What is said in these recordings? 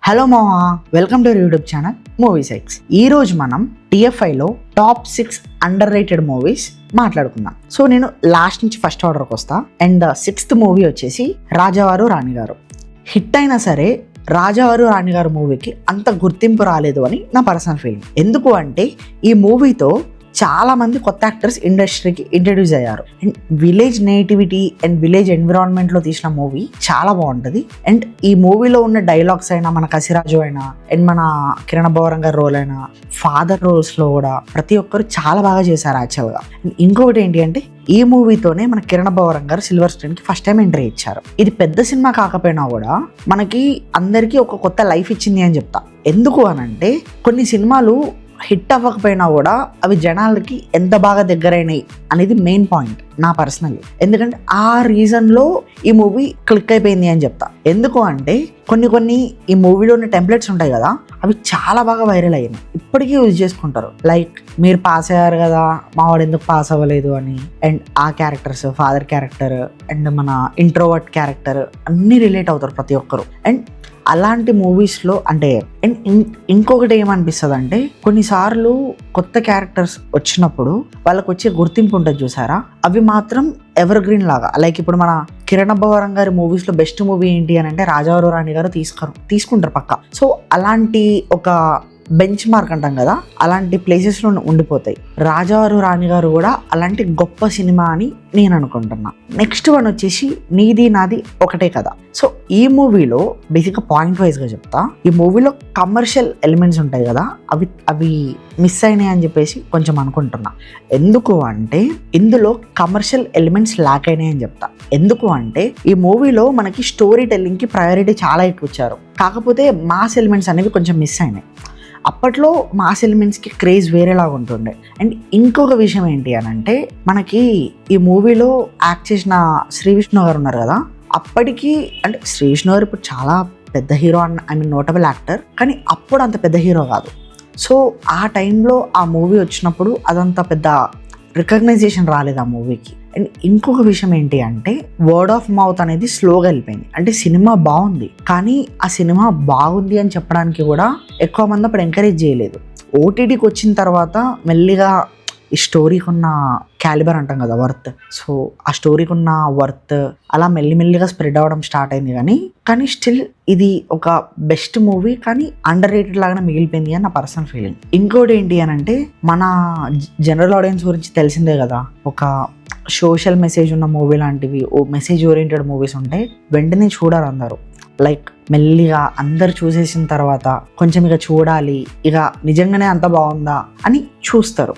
Hello మామా, welcome to YouTube channel movies X. ఈరోజు మనం TFIలో టాప్ 6 అండర్ రేటెడ్ మూవీస్ మాట్లాడుకుందాం. సో నేను లాస్ట్ నుంచి ఫస్ట్ ఆర్డర్కి వస్తా. అండ్ 6th మూవీ వచ్చేసి రాజావారు రాణిగారు. హిట్ అయినా సరే రాజావారు రాణిగారు మూవీకి అంత గుర్తింపు రాలేదు అని నా పర్సనల్ ఫీలింగ్. ఎందుకు అంటే ఈ మూవీతో చాలా మంది కొత్త యాక్టర్స్ ఇండస్ట్రీకి ఇంట్రడ్యూస్ అయ్యారు. And village nativity and village ఎన్విరాన్మెంట్లో తీసిన మూవీ చాలా బాగుంటుంది. అండ్ ఈ మూవీలో ఉన్న డైలాగ్స్ అయినా, మన కసిరాజు అయినా, అండ్ మన కిరణ్ బోవరం గారి రోల్ అయినా, ఫాదర్ రోల్స్లో కూడా ప్రతి ఒక్కరు చాలా బాగా చేశారు యాక్చువల్గా. అండ్ ఇంకొకటి ఏంటి అంటే ఈ మూవీతోనే మన కిరణ్ బోవరం గారు సిల్వర్ స్క్రీన్కి ఫస్ట్ టైం ఎంట్రీ ఇచ్చారు. ఇది పెద్ద సినిమా కాకపోయినా కూడా మనకి అందరికీ ఒక కొత్త లైఫ్ ఇచ్చింది అని చెప్తా. ఎందుకు అనంటే కొన్ని సినిమాలు హిట్ అవ్వకపోయినా కూడా అవి జనాలకి ఎంత బాగా దగ్గరైనాయి అనేది మెయిన్ పాయింట్ నా పర్సనల్లీ. ఎందుకంటే ఆ రీజన్లో ఈ మూవీ క్లిక్ అయిపోయింది అని చెప్తా. ఎందుకు అంటే కొన్ని ఈ మూవీలో ఉన్న టెంప్లెట్స్ ఉంటాయి కదా, అవి చాలా బాగా వైరల్ అయినాయి. ఇప్పటికీ యూజ్ చేసుకుంటారు. లైక్ మీరు పాస్ అయ్యారు కదా, మావాడు ఎందుకు పాస్ అవ్వలేదు అని. అండ్ ఆ క్యారెక్టర్స్, ఫాదర్ క్యారెక్టర్ అండ్ మన ఇంట్రోవర్ట్ క్యారెక్టర్ అన్నీ రిలేట్ అవుతారు ప్రతి ఒక్కరు. అండ్ అలాంటి మూవీస్లో అంటే ఇంకొకటి ఏమనిపిస్తుంది అంటే కొన్నిసార్లు కొత్త క్యారెక్టర్స్ వచ్చినప్పుడు వాళ్ళకి వచ్చే గుర్తింపు ఉంటుంది చూసారా, అవి మాత్రం ఎవర్ గ్రీన్ లాగా. లైక్ ఇప్పుడు మన కిరణ్ బోవరం గారి మూవీస్లో బెస్ట్ మూవీ ఏంటి అని అంటే రాజావారు రాణి గారు తీసుకుంటారు పక్కా. సో అలాంటి ఒక బెంచ్ మార్క్ అంటాం కదా, అలాంటి ప్లేసెస్లో ఉండిపోతాయి. రాజావారు రాణి గారు కూడా అలాంటి గొప్ప సినిమా అని నేను అనుకుంటున్నా. నెక్స్ట్ వన్ వచ్చేసి నీది నాది ఒకటే కదా. సో ఈ మూవీలో బేసిక్గా పాయింట్ వైజ్గా చెప్తా. ఈ మూవీలో కమర్షియల్ ఎలిమెంట్స్ ఉంటాయి కదా, అవి మిస్ అయినాయి అని చెప్పేసి కొంచెం అనుకుంటున్నా. ఎందుకు అంటే ఇందులో కమర్షియల్ ఎలిమెంట్స్ ల్యాక్ అయినాయి అని చెప్తా. ఎందుకు అంటే ఈ మూవీలో మనకి స్టోరీ టెల్లింగ్కి ప్రయారిటీ చాలా ఎక్కువ ఇచ్చారు. కాకపోతే మాస్ ఎలిమెంట్స్ అనేవి కొంచెం మిస్ అయినాయి. అప్పట్లో మాస్ ఎలిమెంట్స్కి క్రేజ్ వేరేలాగా ఉంటుండే. అండ్ ఇంకొక విషయం ఏంటి అని అంటే మనకి ఈ మూవీలో యాక్ట్ చేసిన శ్రీ విష్ణు గారు ఉన్నారు కదా, అప్పటికి అంటే శ్రీ విష్ణు గారు ఇప్పుడు చాలా పెద్ద హీరో నోటబుల్ యాక్టర్, కానీ అప్పుడు అంత పెద్ద హీరో కాదు. సో ఆ టైంలో ఆ మూవీ వచ్చినప్పుడు అదంత పెద్ద రికగ్నైజేషన్ రాలేదు ఆ మూవీకి. అండ్ ఇంకొక విషయం ఏంటి అంటే వర్డ్ ఆఫ్ మౌత్ అనేది స్లోగా వెళ్ళిపోయింది. అంటే సినిమా బాగుంది, కానీ ఆ సినిమా బాగుంది అని చెప్పడానికి కూడా ఎక్కువ మంది అప్పుడు ఎంకరేజ్ చేయలేదు. ఓటీటీకి వచ్చిన తర్వాత మెల్లిగా ఈ స్టోరీకి ఉన్న క్యాలిబర్ అంటాం కదా, వర్త్. సో ఆ స్టోరీకి ఉన్న వర్త్ అలా మెల్లిమెల్లిగా స్ప్రెడ్ అవ్వడం స్టార్ట్ అయింది. కానీ స్టిల్ ఇది ఒక బెస్ట్ మూవీ, కానీ అండర్ రేటెడ్ లాగానే మిగిలిపోయింది అని నా పర్సనల్ ఫీలింగ్. ఇంకోటి ఏంటి అని అంటే మన జనరల్ ఆడియన్స్ గురించి తెలిసిందే కదా, ఒక సోషల్ మెసేజ్ ఉన్న మూవీ లాంటివి, మెసేజ్ ఓరియంటెడ్ మూవీస్ ఉంటే వెంటనే చూడాలి అందరూ. లైక్ మెల్లిగా అందరు చూసేసిన తర్వాత కొంచెం ఇక చూడాలి, ఇక నిజంగానే అంత బాగుందా అని చూస్తారు.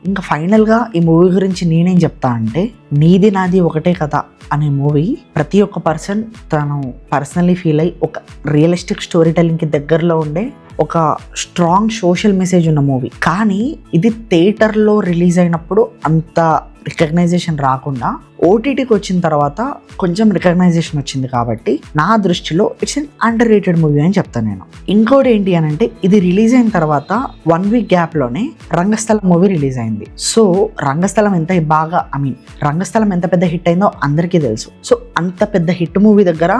ఇంకా ఫైనల్గా ఈ మూవీ గురించి నేనేం చెప్తా అంటే నీది నాది ఒకటే కథ అనే మూవీ ప్రతి ఒక్క పర్సన్ తను పర్సనలీ ఫీల్ అయ్యి ఒక రియలిస్టిక్ స్టోరీ టెల్లింగ్కి దగ్గరలో ఉండే ఒక స్ట్రాంగ్ సోషల్ మెసేజ్ ఉన్న మూవీ. కానీ ఇది థియేటర్లో రిలీజ్ అయినప్పుడు అంత రికగ్నైజేషన్ రాకుండా ఓటీటీకి వచ్చిన తర్వాత కొంచెం రికగ్నైజేషన్ వచ్చింది. కాబట్టి నా దృష్టిలో it's an under rated movie అని చెప్తాను నేను. ఇంకోటి ఏంటి అని అంటే ఇది రిలీజ్ అయిన తర్వాత 1 week గ్యాప్లోనే రంగస్థలం మూవీ రిలీజ్ అయింది. సో రంగస్థలం రంగస్థలం ఎంత పెద్ద హిట్ అయిందో అందరికీ తెలుసు. సో అంత పెద్ద హిట్ మూవీ దగ్గర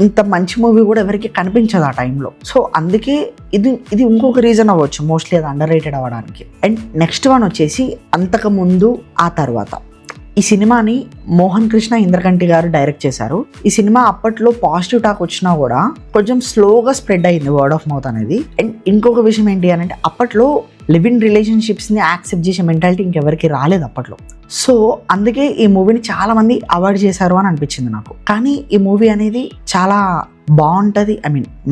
ఇంత మంచి మూవీ కూడా ఎవరికి కనిపించదు ఆ టైంలో. సో అందుకే ఇది ఇంకొక రీజన్ అవ్వచ్చు మోస్ట్లీ అది అండర్ రేటెడ్ అవ్వడానికి. అండ్ నెక్స్ట్ వన్ వచ్చేసి అంతకు ముందు ఆ తర్వాత ఈ సినిమాని మోహన్ కృష్ణ ఇంద్రకంటి గారు డైరెక్ట్ చేశారు. ఈ సినిమా అప్పట్లో పాజిటివ్ టాక్ వచ్చినా కూడా కొంచెం స్లోగా స్ప్రెడ్ అయింది వర్డ్ ఆఫ్ మౌత్ అనేది. అండ్ ఇంకొక విషయం ఏంటి అని అంటే అప్పట్లో లివ్ ఇన్ రిలేషన్షిప్స్ని యాక్సెప్ట్ చేసే మెంటాలిటీ ఇంకెవరికి రాలేదు అప్పట్లో. సో అందుకే ఈ మూవీని చాలా మంది అవాయిడ్ చేశారు అని అనిపించింది నాకు. కానీ ఈ మూవీ అనేది చాలా బాగుంటుంది,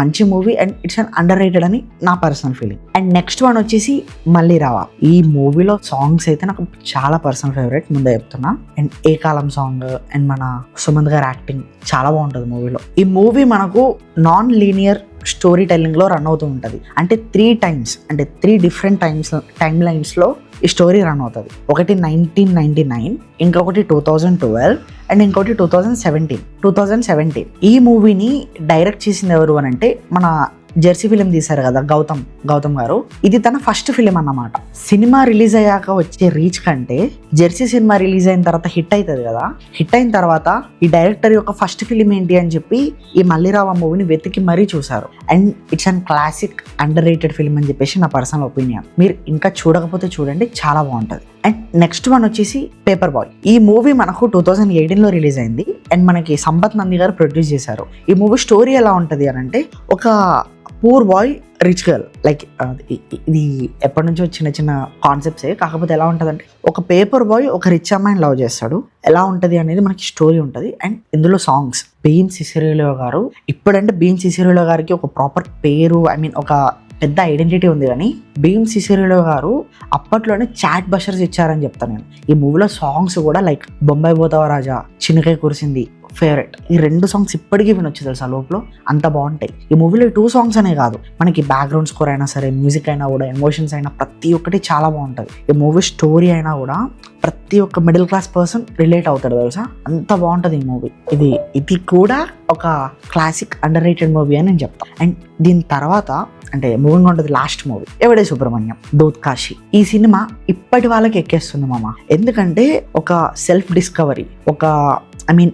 మంచి movie. And it's an under rated అని నా personal feeling. And next one వచ్చేసి మళ్ళీ రావా. ఈ మూవీలో సాంగ్స్ అయితే నాకు చాలా పర్సనల్ ఫేవరెట్, ముందే చెప్తున్నా. And A column song and మన సుమంత్ గారి యాక్టింగ్ చాలా బాగుంటుంది మూవీలో. ఈ మూవీ మనకు నాన్ లీనియర్ స్టోరీ టెల్లింగ్లో రన్ అవుతూ ఉంటుంది. అంటే 3 డిఫరెంట్ టైమ్ లైన్స్లో ఈ స్టోరీ రన్ అవుతుంది. ఒకటి 1999, ఇంకొకటి 2012 అండ్ ఇంకోటి 2017. ఈ మూవీని డైరెక్ట్ చేసింది ఎవరు అని అంటే మన జెర్సీ ఫిలిం తీశారు కదా గౌతమ్ గారు, ఇది తన ఫస్ట్ ఫిలిం అన్నమాట. సినిమా రిలీజ్ అయ్యాక వచ్చే రీచ్ కంటే జెర్సీ సినిమా రిలీజ్ అయిన తర్వాత హిట్ అవుతుంది కదా, హిట్ అయిన తర్వాత ఈ డైరెక్టర్ యొక్క ఫస్ట్ ఫిలిం ఏంటి అని చెప్పి ఈ మల్లిరావ మూవీని వెతికి మరీ చూసారు. And it's an classic under rated film అని చెప్పేసి నా పర్సనల్ ఒపీనియన్. మీరు ఇంకా చూడకపోతే చూడండి, చాలా బాగుంటుంది. అండ్ నెక్స్ట్ వన్ వచ్చేసి పేపర్ బాయ్. ఈ మూవీ మనకు 2018లో రిలీజ్ అయింది అండ్ మనకి సంపత్ నంది గారు ప్రొడ్యూస్ చేశారు. ఈ మూవీ స్టోరీ ఎలా ఉంటుంది అని అంటే, ఒక poor bye rich girl, like ఇది ఎప్పటి నుంచో చిన్న చిన్న కాన్సెప్ట్సే, కాకపోతే ఎలా ఉంటుంది అంటే ఒక పేపర్ బాయ్ ఒక రిచ్ అమ్మాయిని లవ్ చేస్తాడు, ఎలా ఉంటుంది అనేది మనకి స్టోరీ ఉంటుంది. అండ్ ఇందులో సాంగ్స్ భీమ్ సిసిరోలియో గారు, ఇప్పుడంటే భీమ్ సిసిరోలియో గారికి ఒక ప్రాపర్ పేరు, ఐ మీన్ ఒక పెద్ద ఐడెంటిటీ ఉంది, కానీ భీమ్ సిసిరోలియో గారు అప్పట్లోనే చాట్ బషర్స్ ఇచ్చారని చెప్తాను నేను. ఈ మూవీలో సాంగ్స్ కూడా లైక్ బొంబాయి పోతావా రాజా, చిన్నకాయ కురిసింది ఫేవరెట్. ఈ 2 సాంగ్స్ ఇప్పటికీ వినొచ్చు తెలుసా, లోపల అంత బాగుంటాయి. ఈ మూవీలో 2 సాంగ్స్ అనే కాదు, మనకి బ్యాక్గ్రౌండ్ స్కోర్ అయినా సరే, మ్యూజిక్ అయినా కూడా, ఎమోషన్స్ అయినా ప్రతి ఒక్కటి చాలా బాగుంటుంది. ఈ మూవీ స్టోరీ అయినా కూడా ప్రతి ఒక్క మిడిల్ క్లాస్ పర్సన్ రిలేట్ అవుతాడు తెలుసా, అంత బాగుంటుంది ఈ మూవీ. ఇది కూడా ఒక క్లాసిక్ అండర్ రేటెడ్ మూవీ అని నేను చెప్తాను. అండ్ దీని తర్వాత అంటే మూవింగ్ ఉంటుంది లాస్ట్ మూవీ ఎవడే సుబ్రహ్మణ్యం, దూద్ కాశీ. ఈ సినిమా ఇప్పటి వాళ్ళకి ఎక్కేస్తుంది మామ, ఎందుకంటే ఒక సెల్ఫ్ డిస్కవరీ, ఒక ఐ మీన్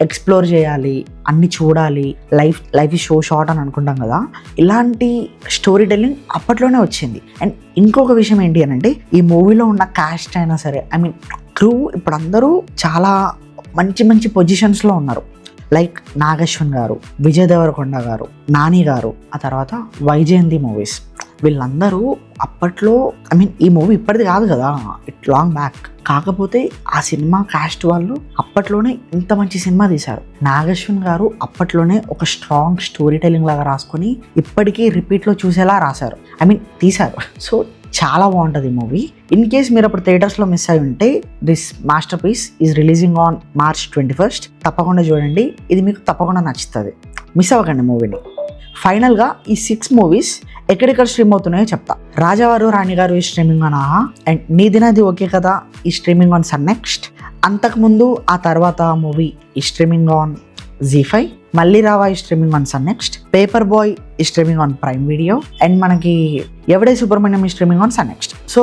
ఎక్స్ప్లోర్ చేయాలి, అన్ని చూడాలి, లైఫ్ ఇస్ షో షార్ట్ అని అనుకుంటాం కదా, ఇలాంటి స్టోరీ టెల్లింగ్ అప్పట్లోనే వచ్చింది. అండ్ ఇంకొక విషయం ఏంటి అని అంటే, ఈ మూవీలో ఉన్న కాస్ట్ అయినా సరే, ఐ మీన్ క్రూ ఇప్పుడు అందరూ చాలా మంచి మంచి పొజిషన్స్లో ఉన్నారు. లైక్ నాగశ్వన్ గారు, విజయ్ దేవరకొండ గారు, నాని గారు, ఆ తర్వాత వైజయంతి మూవీస్, వీళ్ళందరూ అప్పట్లో, ఐ మీన్ ఈ మూవీ ఇప్పటిది కాదు కదా, ఇట్ లాంగ్ బ్యాక్, కాకపోతే ఆ సినిమా కాస్ట్ వాళ్ళు అప్పట్లోనే ఇంత మంచి సినిమా తీశారు. నాగశ్వన్ గారు అప్పట్లోనే ఒక స్ట్రాంగ్ స్టోరీ టెల్లింగ్ లాగా రాసుకొని ఇప్పటికీ రిపీట్లో చూసేలా రాశారు, ఐ మీన్ తీశారు. సో చాలా బాగుంటుంది ఈ మూవీ. ఇన్ కేస్ మీరు అప్పుడు థియేటర్స్లో మిస్ అయి ఉంటే, this masterpiece is releasing on March 21st. తప్పకుండా చూడండి, ఇది మీకు తప్పకుండా నచ్చుతుంది, మిస్ అవ్వకండి మూవీని. ఫైనల్గా ఈ 6 మూవీస్ ఎక్కడెక్కడ స్ట్రీమ్ అవుతున్నాయో చెప్తా. రాజావారు రాణిగారు ఈ స్ట్రీమింగ్ ఆన్ ఆహా, అండ్ నీదినది ఓకే కదా ఈ స్ట్రీమింగ్ ఆన్ సన్ నెక్స్ట్. అంతకుముందు ఆ తర్వాత మూవీ ఈ streaming on ZEE5, Malli Raava ఈ streaming on Sun Next, Paper Boy ఈ streaming on Prime Video, and మనకి ఎవడే సుబ్రహ్మణ్యం ఈ streaming on Sun Next. So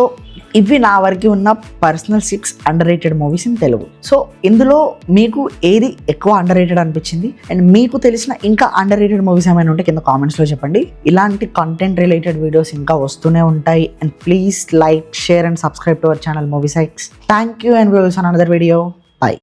ఇవి నా వరకు ఉన్న personal 6 underrated movies in Telugu. So ఇందులో మీకు ఏది ఎక్కువ అండర్ రేటెడ్ అనిపించింది, అండ్ మీకు తెలిసిన ఇంకా అండర్ రేటెడ్ మూవీస్ ఏమైనా ఉంటే కింద కామెంట్స్లో చెప్పండి. ఇలాంటి కంటెంట్ రిలేటెడ్ వీడియోస్ ఇంకా వస్తూనే ఉంటాయి. And please like, share and subscribe to our channel movie సైక్స్. Thank you and will see you on another video.